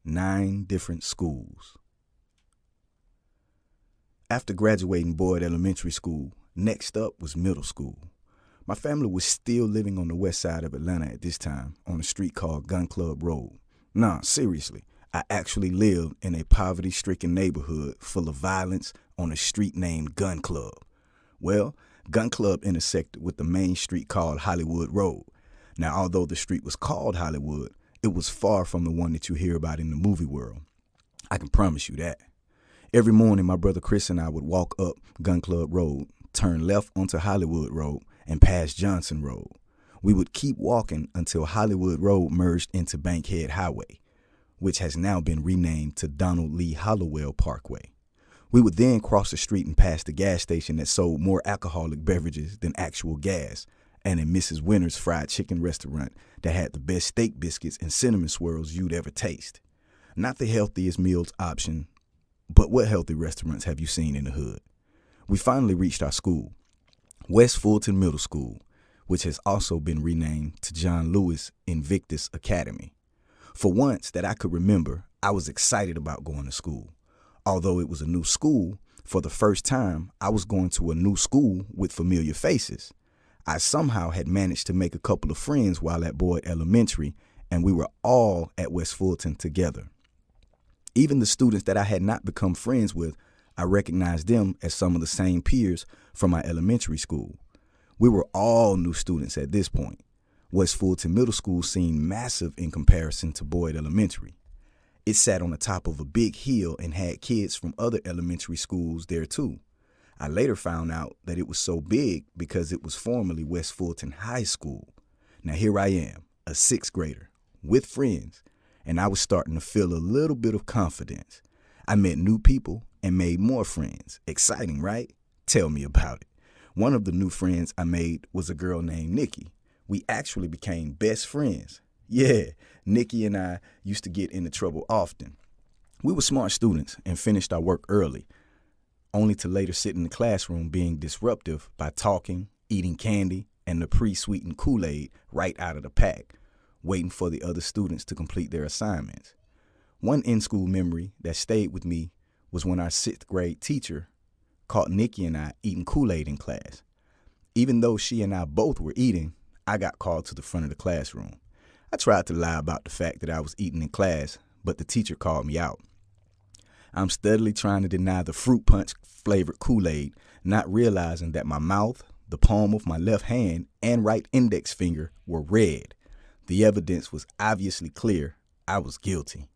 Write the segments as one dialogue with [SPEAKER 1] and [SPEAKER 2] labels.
[SPEAKER 1] 9 different schools. After graduating Boyd Elementary School, next up was middle school. My family was still living on the west side of Atlanta at this time, on a street called Gun Club Road. Nah, seriously, I actually lived in a poverty-stricken neighborhood full of violence on a street named Gun Club. Well, Gun Club intersected with the main street called Hollywood Road. Now, although the street was called Hollywood, it was far from the one that you hear about in the movie world. I can promise you that. Every morning, my brother Chris and I would walk up Gun Club Road, turn left onto Hollywood Road, and pass Johnson Road. We would keep walking until Hollywood Road merged into Bankhead Highway, which has now been renamed to Donald Lee Hollowell Parkway. We would then cross the street and pass the gas station that sold more alcoholic beverages than actual gas, and a Mrs. Winter's fried chicken restaurant that had the best steak biscuits and cinnamon swirls you'd ever taste. Not the healthiest meals option, but what healthy restaurants have you seen in the hood? We finally reached our school, West Fulton Middle School, which has also been renamed to John Lewis Invictus Academy. For once that I could remember, I was excited about going to school. Although it was a new school, for the first time, I was going to a new school with familiar faces. I somehow had managed to make a couple of friends while at Boyd Elementary, and we were all at West Fulton together. Even the students that I had not become friends with, I recognized them as some of the same peers from my elementary school. We were all new students at this point. West Fulton Middle School seemed massive in comparison to Boyd Elementary. It sat on the top of a big hill and had kids from other elementary schools there too. I later found out that it was so big because it was formerly West Fulton High School. Now here I am, a 6th grader, with friends, and I was starting to feel a little bit of confidence. I met new people and made more friends. Exciting, right? Tell me about it. One of the new friends I made was a girl named Nikki. We actually became best friends. Yeah, Nikki and I used to get into trouble often. We were smart students and finished our work early, only to later sit in the classroom being disruptive by talking, eating candy, and the pre-sweetened Kool-Aid right out of the pack, waiting for the other students to complete their assignments. One in-school memory that stayed with me was when our 6th grade teacher caught Nikki and I eating Kool-Aid in class. Even though she and I both were eating, I got called to the front of the classroom. I tried to lie about the fact that I was eating in class, but the teacher called me out. I'm steadily trying to deny the fruit punch flavored Kool-Aid, not realizing that my mouth, the palm of my left hand, and right index finger were red. The evidence was obviously clear. I was guilty.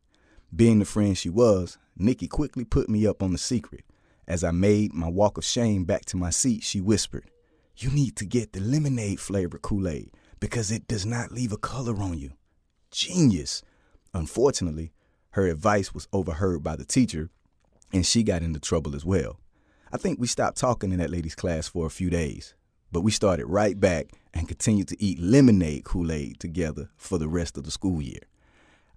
[SPEAKER 1] Being the friend she was, Nikki quickly put me up on the secret. As I made my walk of shame back to my seat, she whispered, "You need to get the lemonade flavored Kool-Aid because it does not leave a color on you." Genius. Unfortunately, her advice was overheard by the teacher, and she got into trouble as well. I think we stopped talking in that lady's class for a few days, but we started right back and continued to eat lemonade Kool-Aid together for the rest of the school year.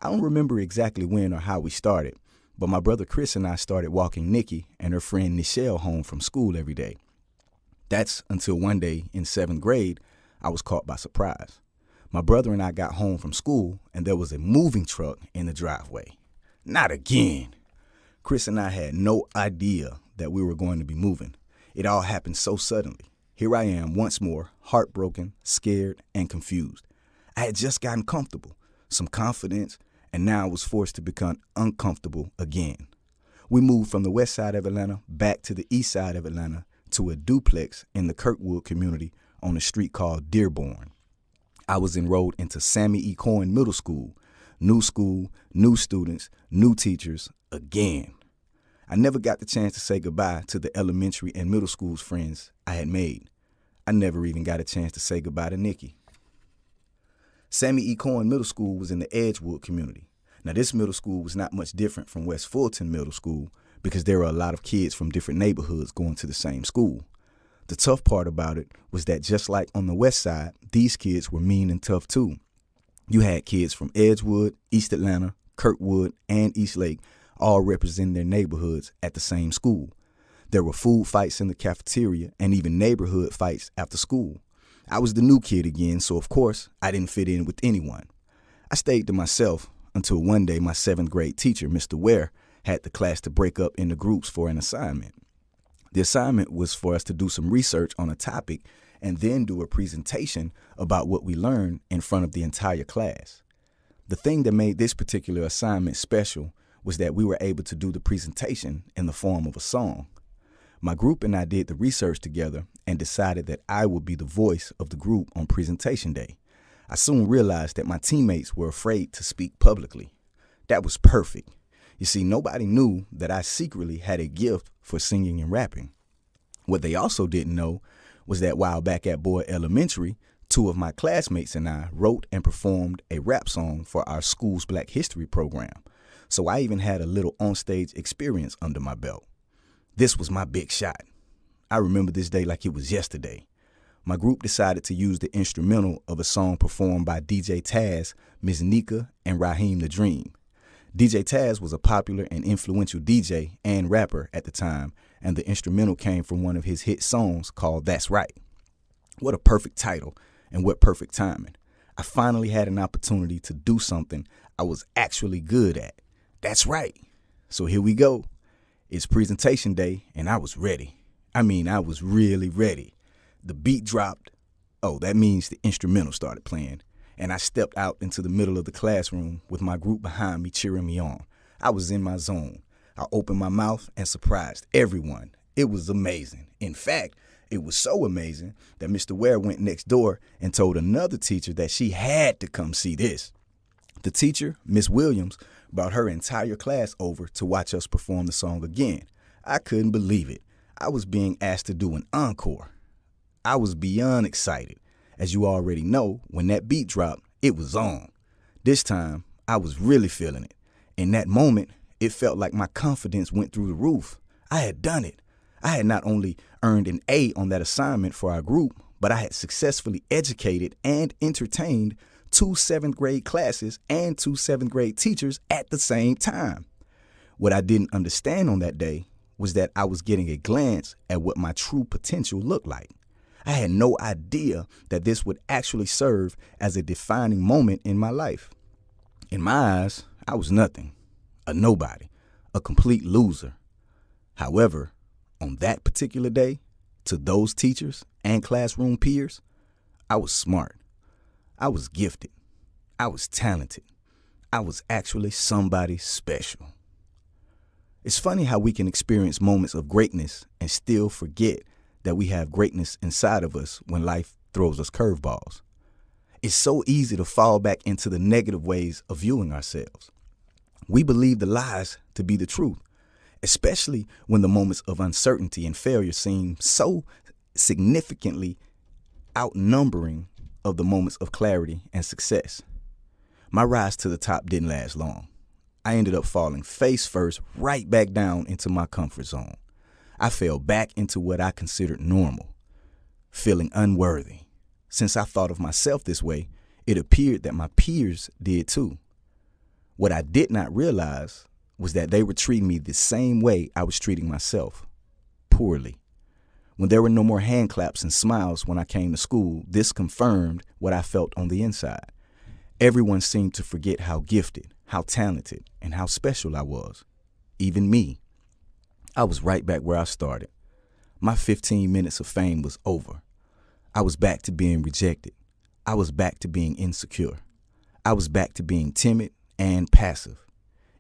[SPEAKER 1] I don't remember exactly when or how we started, but my brother Chris and I started walking Nikki and her friend Nichelle home from school every day. That's until one day in 7th grade, I was caught by surprise. My brother and I got home from school, and there was a moving truck in the driveway. Not again. Chris and I had no idea that we were going to be moving. It all happened so suddenly. Here I am once more, heartbroken, scared, and confused. I had just gotten comfortable, some confidence, and now I was forced to become uncomfortable again. We moved from the west side of Atlanta back to the east side of Atlanta to a duplex in the Kirkwood community on a street called Dearborn. I was enrolled into Sammy E. Cohen Middle School, new students, new teachers, again. I never got the chance to say goodbye to the elementary and middle school's friends I had made. I never even got a chance to say goodbye to Nikki. Sammy E. Cohen Middle School was in the Edgewood community. Now, this middle school was not much different from West Fulton Middle School because there were a lot of kids from different neighborhoods going to the same school. The tough part about it was that just like on the west side, these kids were mean and tough too. You had kids from Edgewood, East Atlanta, Kirkwood, and Eastlake all representing their neighborhoods at the same school. There were food fights in the cafeteria and even neighborhood fights after school. I was the new kid again, so of course I didn't fit in with anyone. I stayed to myself until one day my 7th grade teacher, Mr. Ware, had the class to break up into groups for an assignment. The assignment was for us to do some research on a topic and then do a presentation about what we learned in front of the entire class. The thing that made this particular assignment special was that we were able to do the presentation in the form of a song. My group and I did the research together and decided that I would be the voice of the group on presentation day. I soon realized that my teammates were afraid to speak publicly. That was perfect. You see, nobody knew that I secretly had a gift for singing and rapping. What they also didn't know was that while back at Boyd Elementary, 2 of my classmates and I wrote and performed a rap song for our school's Black History program. So I even had a little onstage experience under my belt. This was my big shot. I remember this day like it was yesterday. My group decided to use the instrumental of a song performed by DJ Taz, Ms. Nika, and Raheem the Dream. DJ Taz was a popular and influential DJ and rapper at the time, and the instrumental came from one of his hit songs called That's Right. What a perfect title, and what perfect timing. I finally had an opportunity to do something I was actually good at. That's right. So here we go. It's presentation day, and I was ready. I was really ready. The beat dropped. Oh, that means the instrumental started playing. And I stepped out into the middle of the classroom with my group behind me cheering me on. I was in my zone. I opened my mouth and surprised everyone. It was amazing. In fact, it was so amazing that Mr. Ware went next door and told another teacher that she had to come see this. The teacher, Miss Williams, brought her entire class over to watch us perform the song again. I couldn't believe it. I was being asked to do an encore. I was beyond excited. As you already know, when that beat dropped, it was on. This time, I was really feeling it. In that moment, it felt like my confidence went through the roof. I had done it. I had not only earned an A on that assignment for our group, but I had successfully educated and entertained 2 7th grade classes and 2 7th grade teachers at the same time. What I didn't understand on that day was that I was getting a glance at what my true potential looked like. I had no idea that this would actually serve as a defining moment in my life. In my eyes, I was nothing, a nobody, a complete loser. However, on that particular day, to those teachers and classroom peers, I was smart. I was gifted. I was talented. I was actually somebody special. It's funny how we can experience moments of greatness and still forget that we have greatness inside of us when life throws us curveballs. It's so easy to fall back into the negative ways of viewing ourselves. We believe the lies to be the truth, especially when the moments of uncertainty and failure seem so significantly outnumbering of the moments of clarity and success. My rise to the top didn't last long. I ended up falling face first right back down into my comfort zone. I fell back into what I considered normal, feeling unworthy. Since I thought of myself this way, it appeared that my peers did too. What I did not realize was that they were treating me the same way I was treating myself, poorly. When there were no more hand claps and smiles when I came to school, this confirmed what I felt on the inside. Everyone seemed to forget how gifted, how talented, and how special I was. Even me. I was right back where I started. My 15 minutes of fame was over. I was back to being rejected. I was back to being insecure. I was back to being timid and passive.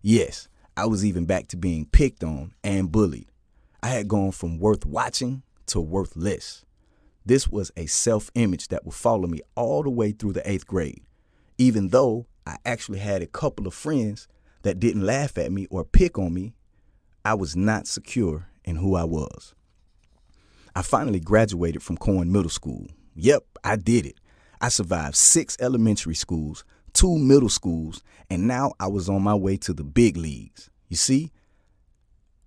[SPEAKER 1] Yes, I was even back to being picked on and bullied. I had gone from worth watching to worthless. This was a self-image that would follow me all the way through the 8th grade, even though I actually had a couple of friends that didn't laugh at me or pick on me. I was not secure in who I was. I finally graduated from Corn Middle School. Yep, I did it. I survived 6 elementary schools, 2 middle schools, and now I was on my way to the big leagues. You see,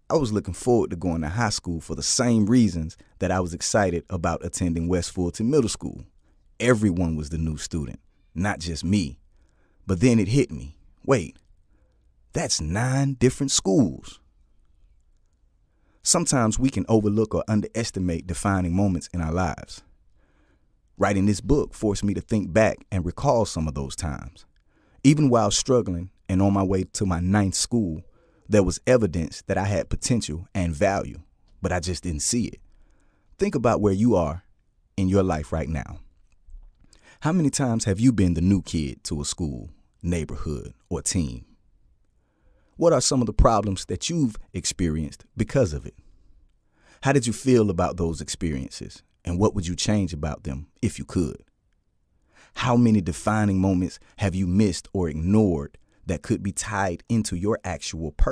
[SPEAKER 1] I was looking forward to going to high school for the same reasons that I was excited about attending West Fulton Middle School. Everyone was the new student, not just me. But then it hit me. Wait, that's 9 different schools. Sometimes we can overlook or underestimate defining moments in our lives. Writing this book forced me to think back and recall some of those times. Even while struggling and on my way to my 9th school, there was evidence that I had potential and value, but I just didn't see it. Think about where you are in your life right now. How many times have you been the new kid to a school, neighborhood, or team? What are some of the problems that you've experienced because of it? How did you feel about those experiences, and what would you change about them if you could? How many defining moments have you missed or ignored that could be tied into your actual purpose?